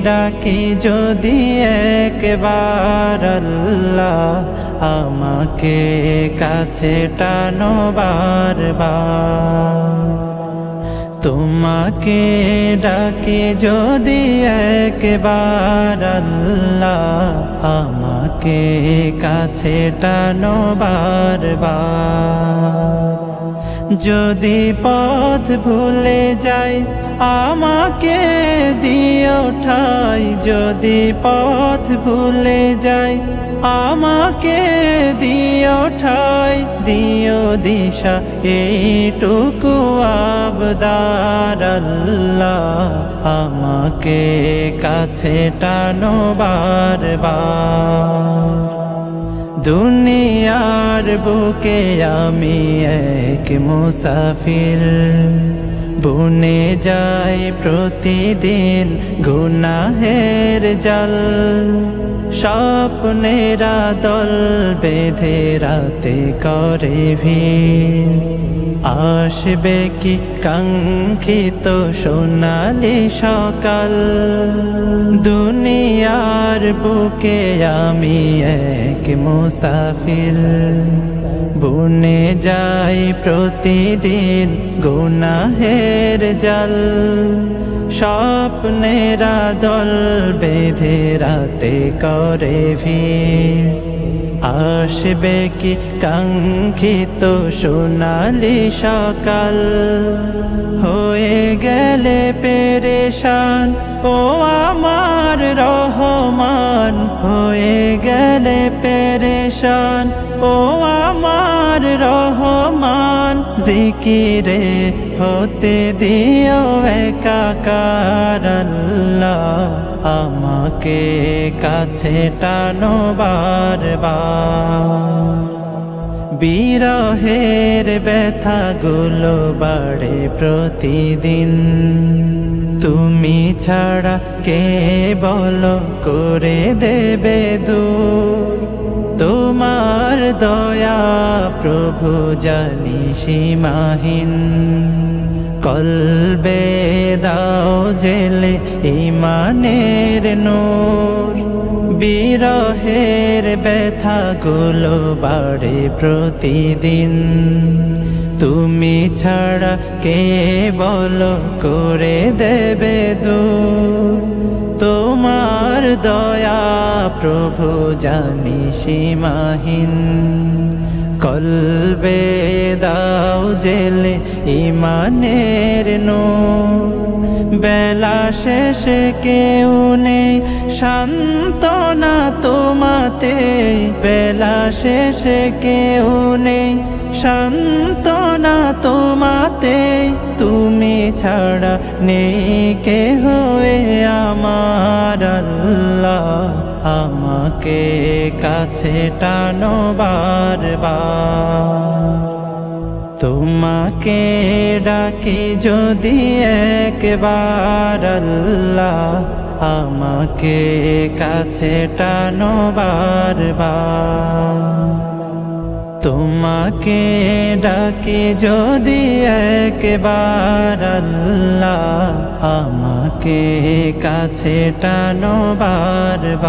ডাকি যদি একবার আল্লাহ, আমাকে কাছে টানো বারবার। তোমাকে ডাকি যদি একবার আল্লাহ, আমাকে কাছে টানো বারবার। যদি পথ ভুলে যাই আমাকে দিও ঠাই, যদি পথ ভুলে যাই আমাকে দিও ঠাই, দিও দিশা এইটুকু আবদার আল্লাহ, আমাকে কাছে টানো বারবার। দুনিয়ার বুকে আমি এক মুসাফির, বুনে যাই প্রতিদিন গুনাহের জাল। স্বপ্নেরা দল বেঁধে রাতে করে ভিড়, আসবে কি কাঙ্ক্ষিত সোনালি সকাল। দুনিয়ার বুকে আমি এক মুসাফির, বুনে যাই প্রতিদিন গুনাহের জাল। স্বপ্নেরা দল বেঁধে রাতে করে ভিড়, আসবে কি কাঙ্ক্ষিত সোনালি সকাল। হয়ে গেলে পেরেশান ও আমার রহমান, হয়ে গেলে পেরেশান ও আমার রহমান। জিকিরে হতে দিও একাকার আল্লাহ, আমাকে কাছে টানো বারবার। বিরহের ব্যথাগুলো বাড়ে প্রতিদিন, তুমি ছাড়া কে বলো করে দেবে দূর। তোমার দয়া প্রভু জানি সীমাহীন, কলবে দাও জেলে ঈমানের নূর। বিরহের ব্যথাগুলো বাড়ে প্রতিদিন, তুমি ছাড়া কে বলো করে দেবে দূর। তোমার দয়া প্রভু জানি সীমাহীন, কলবে দাও জেলে ঈমানের নূর। বেলা শেষে কেউ নেই সান্ত্বনা তোমাতে, বেলা শেষে কেউ নেই সান্ত্বনা তোমাতে। তুমি ছাড়া নেই কেহ আমার আল্লাহ, আমাকে কাছে টানো বারবার। তোমাকে ডাকি যদি একবার আল্লাহ, আমাকে কাছে টানো বারবার। তোমাকে ডাকি যদি একবার আল্লাহ, আমাকে কাছে টানো বারবার।